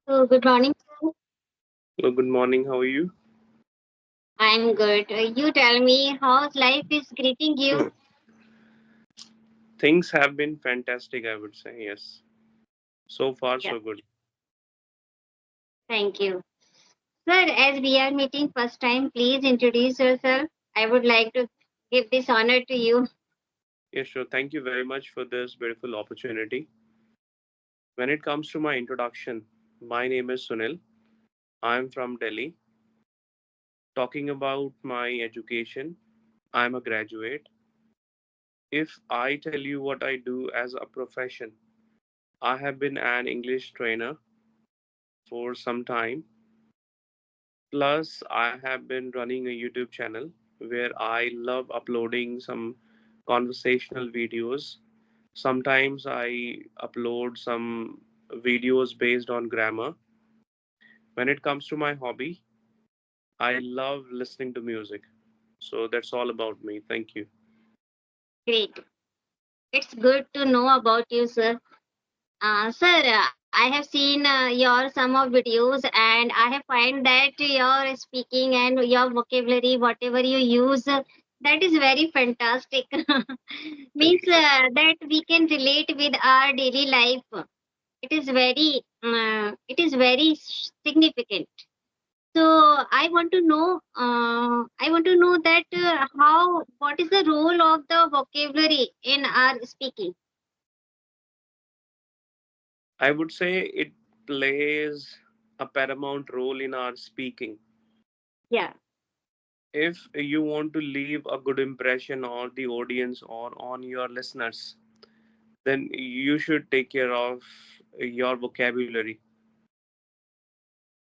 So, good morning, sir. Hello, good morning. How are you? I'm good. You tell me how life is greeting you. Hmm. Things have been fantastic, I would say. Yes. So far, Yeah, so good. thank you. Sir, as we are meeting first time, please introduce yourself. I would like to give this honor to you. Yes, sure. Thank you very much for this beautiful opportunity. When it comes to my introduction, my name is Sunil. I'm from Delhi. Talking about my education, I'm a graduate. If I tell you what I do as a profession, I have been an English trainer for some time. Plus, I have been running a YouTube channel where I love uploading some conversational videos. Sometimes I upload some videos based on grammar. When it comes to my hobby, I love listening to music. So that's all about me. Thank you. Great. It's good to know about you, sir. Sir, I have seen your some of videos and I have find that your speaking and your vocabulary, whatever you use, that is very fantastic. Thank Means you so much. that we can relate with our daily life. It is very significant. So I want to know that how what is the role of the vocabulary in our speaking? I would say it plays a paramount role in our speaking. Yeah. If you want to leave a good impression on the audience or on your listeners, then you should take care of your vocabulary.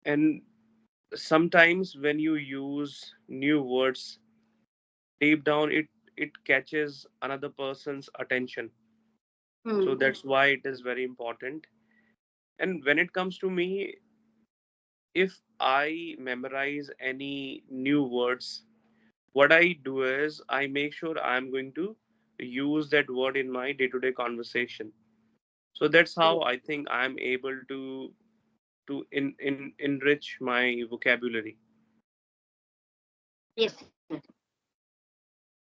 And sometimes when you use new words, deep down it catches another person's attention. So Hmm. that's why it is very important. And when it comes to me, if I memorize any new words, what I do is I make sure I'm going to use that word in my day-to-day conversation. So that's how I think I'm able to enrich my vocabulary. Yes, sir.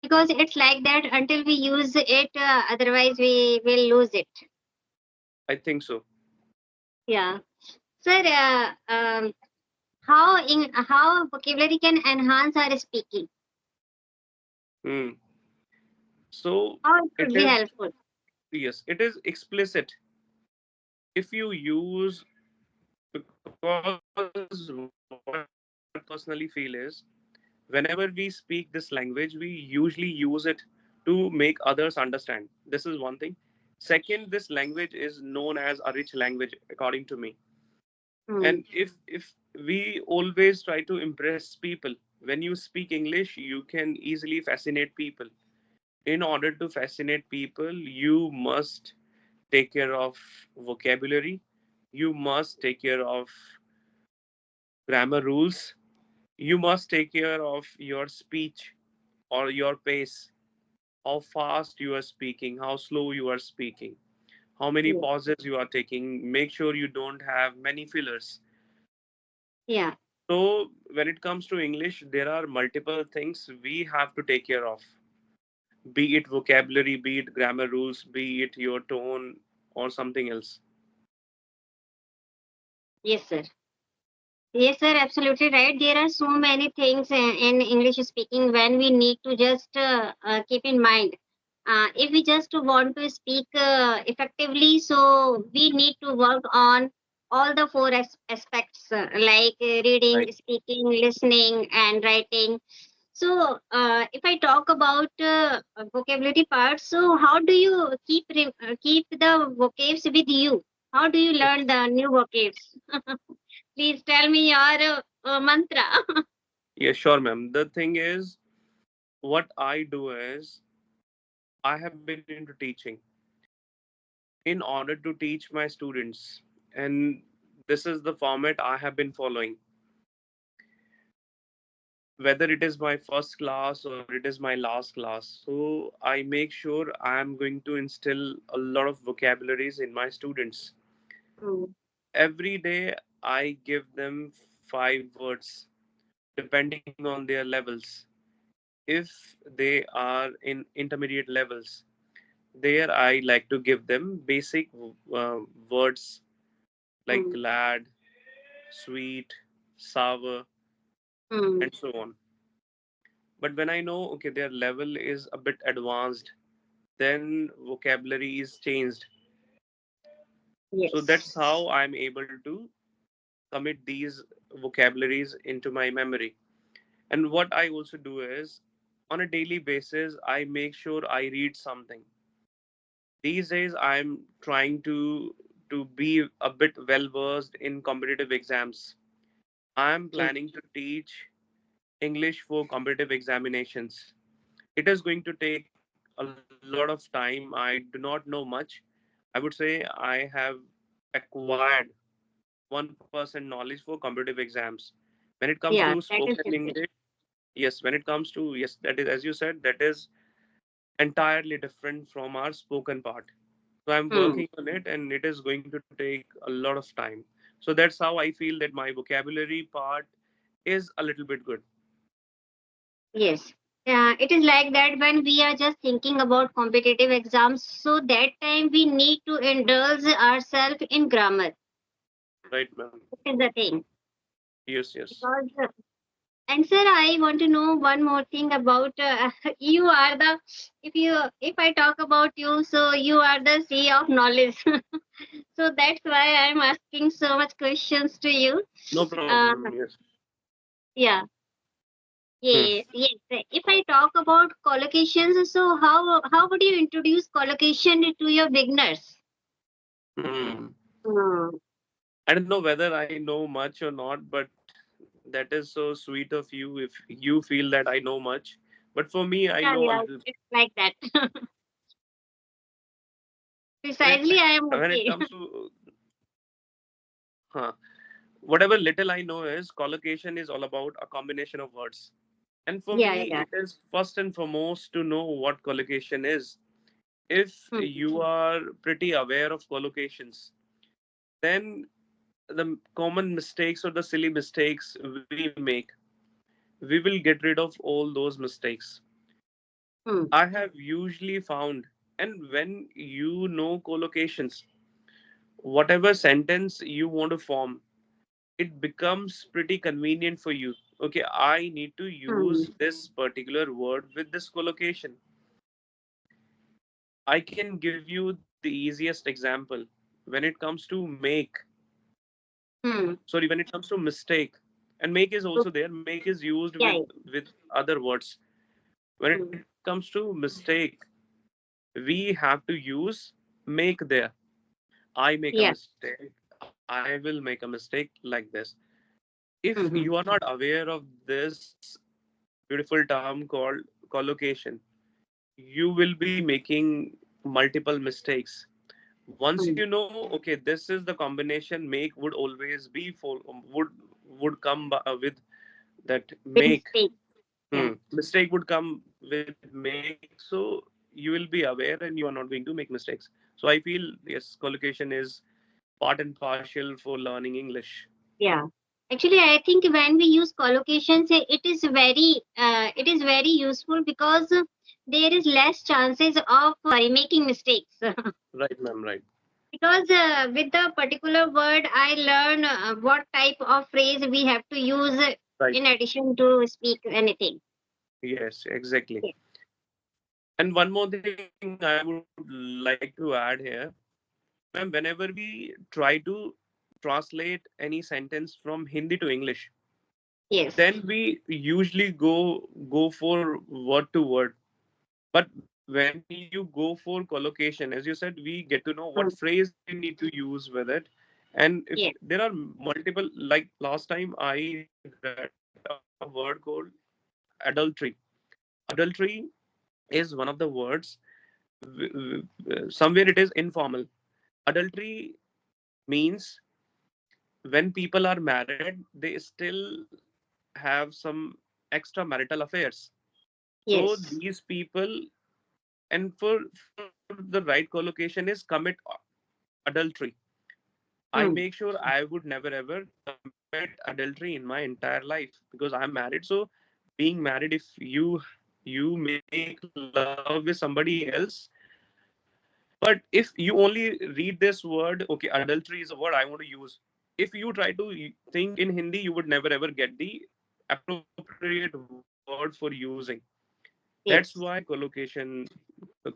Because it's like that until we use it, otherwise we will lose it. I think so. Yeah. Sir, how vocabulary can enhance our speaking? Hmm. So How it it could be is, helpful? yes, it is explicit. If you use, because what I personally feel is whenever we speak this language, we usually use it to make others understand. This is one thing. Second, this language is known as a rich language, according to me. Hmm. And if we always try to impress people, when you speak English, you can easily fascinate people. In order to fascinate people, you must take care of vocabulary, you must take care of grammar rules, you must take care of your speech or your pace, how fast you are speaking, how slow you are speaking, how many Yes. pauses you are taking. Make sure you don't have many fillers. Yeah. So, when it comes to English, there are multiple things we have to take care of, be it vocabulary, be it grammar rules, be it your tone, or something else. Yes, sir. Yes, sir. Absolutely right. There are so many things in English speaking when we need to just keep in mind. If we just want to speak effectively, so we need to work on all the four aspects like reading, Right. speaking, listening, and writing. So, if I talk about vocabulary part, so how do you keep the vocabs with you? How do you learn the new vocabs? Please tell me your mantra. Yeah, sure, ma'am. The thing is, what I do is, I have been into teaching in order to teach my students, and this is the format I have been following. Whether it is my first class or it is my last class, so I make sure I am going to instill a lot of vocabularies in my students. Mm, Every day I give them 5 words depending on their levels. If they are in intermediate levels, there I like to give them basic words like mm, glad, sweet, sour, mm. and so on. But when I know, okay, their level is a bit advanced, then vocabulary is changed. So that's Yes. how I'm able to commit these vocabularies into my memory. And what I also do is, on a daily basis, I make sure I read something. These days, I'm trying to be a bit well versed in competitive exams. I'm Yes. planning to teach English for competitive examinations. It is going to take a lot of time. I do not know much. I would say I have acquired 1% knowledge for competitive exams. When it comes to Yeah, that spoken is English, different. yes, when it comes to, yes, that is, as you said, that is entirely different from our spoken part. So I'm Hmm. working on it, and it is going to take a lot of time. So that's how I feel that my vocabulary part is a little bit good. Yes. It is like that when we are just thinking about competitive exams. So that time we need to indulge ourselves in grammar. Right, ma'am? That is the thing. Yes, yes. Because and sir, I want to know one more thing about you are the if I talk about you, so you are the sea of knowledge. So that's why I'm asking so much questions to you. No Uh, problem. Yes. yeah, Hmm. yeah, yes. If I talk about collocations, so how would you introduce collocation to your beginners? Hmm. Hmm. I don't know whether I know much or not, but that is so sweet of you if you feel that I know much. But for me, I Yeah, know a yeah, little. it's like that. When it Precisely, I am when it okay. comes to huh, whatever little I know is collocation is all about a combination of words. And for Yeah, me, yeah. it is first and foremost to know what collocation is. If Hmm. you are pretty aware of collocations, then the common mistakes or the silly mistakes we make, we will get rid of all those mistakes. Hmm. I have usually found, and when you know collocations, whatever sentence you want to form, it becomes pretty convenient for you. Okay, I need to Hmm. use this particular word with this collocation. I can give you the easiest example. When it comes to make, Hmm. sorry, when it comes to mistake, and make is So, also there. Make is used yeah, yeah. with other words. When it Hmm. comes to mistake, we have to use make there. I make a Yeah. mistake. I will make a mistake like this. If you are Hmm. not aware of this beautiful term called collocation, you will be making multiple mistakes. Once you Hmm. know, okay, this is the combination, make would always be for would come with that With make. mistake. Yeah. Mistake would come with make, so you will be aware and you are not going to make mistakes. So I feel, yes, collocation is part and partial for learning English. Yeah. Actually, I think when we use collocations, it is very useful because there is less chances of making mistakes. Right, ma'am, right. Because with the particular word, I learn what type of phrase we have to use Right. in addition to speak anything. Yes, exactly. Yeah. And one more thing I would like to add here, ma'am, whenever we try to translate any sentence from Hindi to English, Yes. then we usually go for word to word. But when you go for collocation, as you said, we get to know what Mm. phrase we need to use with it. And if Yes. there are multiple, like last time I read a word called adultery. Adultery is one of the words, somewhere it is informal. Adultery means when people are married, they still have some extramarital affairs. So Yes. these people, and for the right collocation is commit adultery. Hmm. I make sure I would never ever commit adultery in my entire life because I'm married. So being married, if you make love with somebody else, but if you only read this word, okay, adultery is a word I want to use. If you try to think in Hindi, you would never ever get the appropriate word for using. That's why Yes. collocation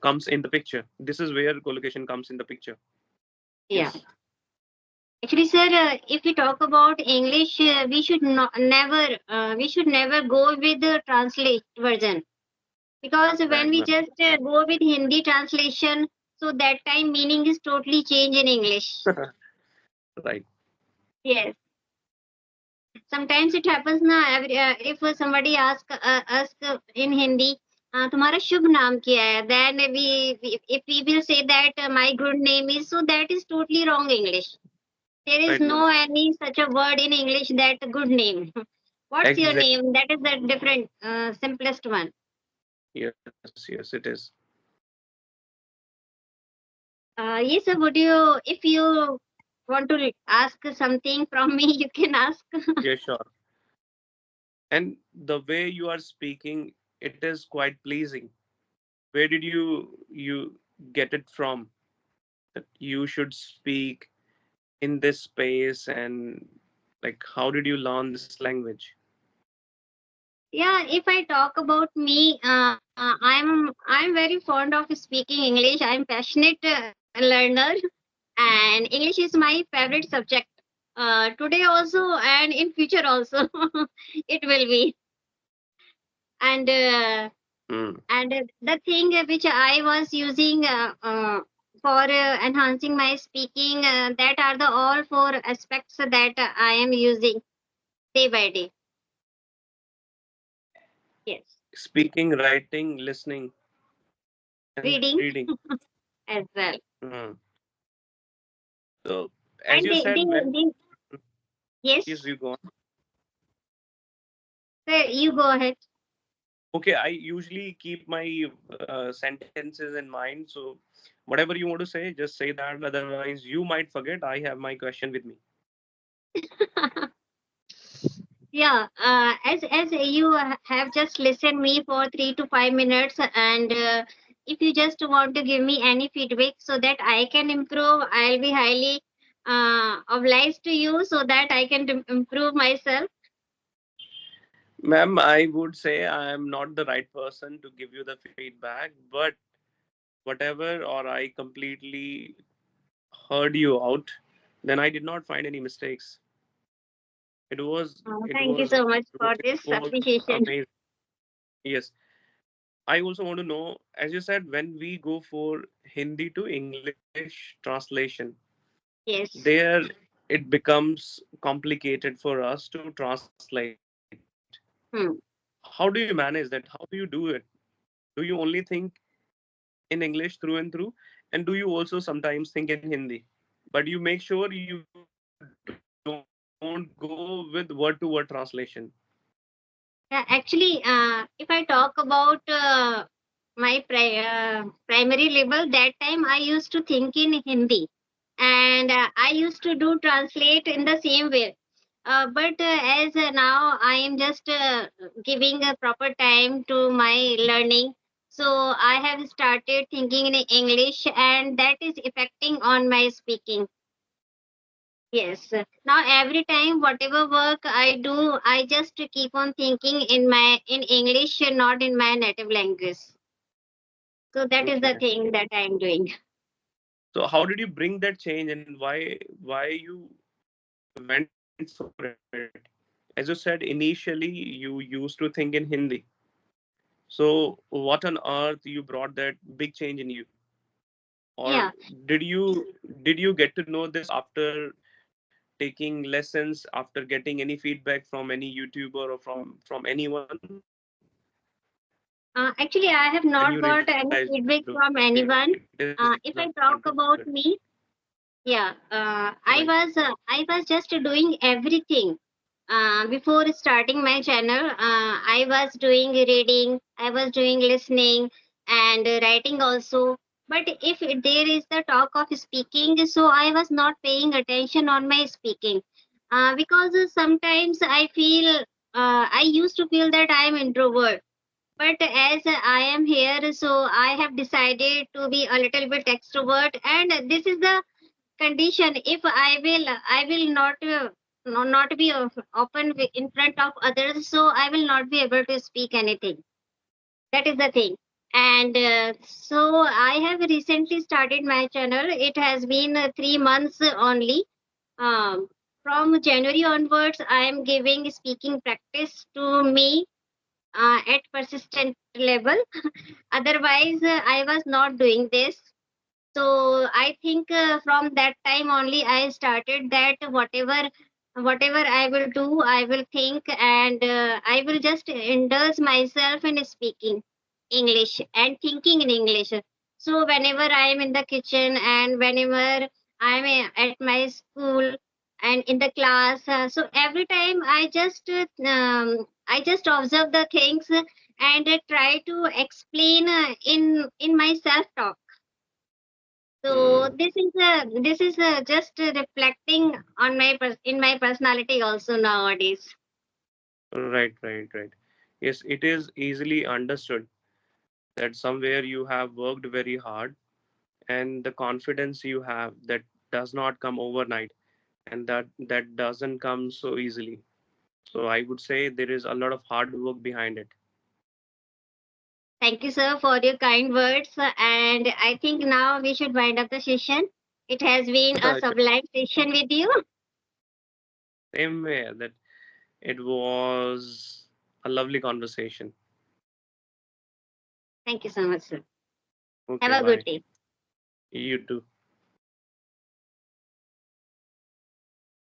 comes in the picture. This is where collocation comes in the picture. Yes. Yeah. Actually, sir, if we talk about English, we should never go with the translate version, because when Right, we ma'am. just go with Hindi translation, so that time meaning is totally changed in English. Right. Yes. Sometimes it happens na, if somebody ask in Hindi, तुम्हारा शुभ नाम क्या है, then if we will say that my good name is, so that is totally wrong English. There is Right, no ma'am. any such a word in English that good name. What's your Exactly. name? That is the different, simplest one. Yes, yes, it is. Yes, sir. Would you, if you want to ask something from me, you can ask. Yeah, sure. And the way you are speaking, it is quite pleasing. Where did you get it from? That you should speak in this space, and like how did you learn this language? Yeah, if I talk about me, I'm very fond of speaking English. I'm passionate learner, and English is my favorite subject. Today also and in future also, it will be. And Hmm. the thing which I was using for enhancing my speaking, that are the all four aspects that I am using day by day. Yes, Speaking, writing, listening, and reading reading. as well. Hmm. So, as And you said, when they yes, yes, you go on. sir, you go ahead. Okay, I usually keep my sentences in mind. So, whatever you want to say, just say that. Otherwise, you might forget. I have my question with me. Yeah, as you have just listened me for 3 to 5 minutes, and if you just want to give me any feedback so that I can improve, I'll be highly obliged to you so that I can improve myself. Ma'am, I would say I am not the right person to give you the feedback, but whatever, or I completely heard you out, then I did not find any mistakes. It was, it Thank you was, so much it for was, it this was appreciation. amazing. Yes. I also want to know, as you said, when we go for Hindi to English translation, Yes. there it becomes complicated for us to translate. How do Hmm. you manage that? How do you do it? Do you only think in English through and through? And do you also sometimes think in Hindi? But you make sure you don't go with word to word translation. Yeah, actually, if I talk about my primary level, that time I used to think in Hindi, and I used to do translate in the same way. But as now I am just giving a proper time to my learning, so I have started thinking in English, and that is affecting on my speaking. Yes. Now every time whatever work I do, I just keep on thinking in English and not in my native language. So that is the Okay. thing that I am doing. So how did you bring that change, and why you went for it? As you said, initially you used to think in Hindi. So what on earth you brought that big change in you? Or Yeah. did you get to know this after taking lessons, after getting any feedback from any YouTuber or from anyone, Actually, I have when you not got realized any that okay, it feedback is from not good? anyone. If I talk about me, yeah, Right. I was just doing everything. Before starting my channel, I was doing reading, I was doing listening and writing also. But if there is the talk of speaking, so I was not paying attention on my speaking, because sometimes I feel, I used to feel that I am introvert. But as I am here, so I have decided to be a little bit extrovert, and this is the condition. If I will not not be open in front of others, so I will not be able to speak anything. That is the thing. And so I have recently started my channel. It has been 3 months only. um, from January onwards, I am giving speaking practice to me at persistent level. Otherwise, I was not doing this. So I think from that time only I started that whatever I will do, I will think, and I will just indulge myself in speaking English and thinking in English. So whenever I am in the kitchen and whenever I am at my school and in the class, so every time I just observe the things and try to explain in my self talk. So Hmm. this is just reflecting on in my personality also nowadays. Right, right, right. Yes, it is easily understood that somewhere you have worked very hard, and the confidence you have, that does not come overnight, and that doesn't come so easily. So I would say there is a lot of hard work behind it. Thank you, sir, for your kind words. And I think now we should wind up the session. It has been a Sure. sublime session with you. Same way that it was a lovely conversation. Thank you so much, sir. Have Okay, a good bye. day. You too.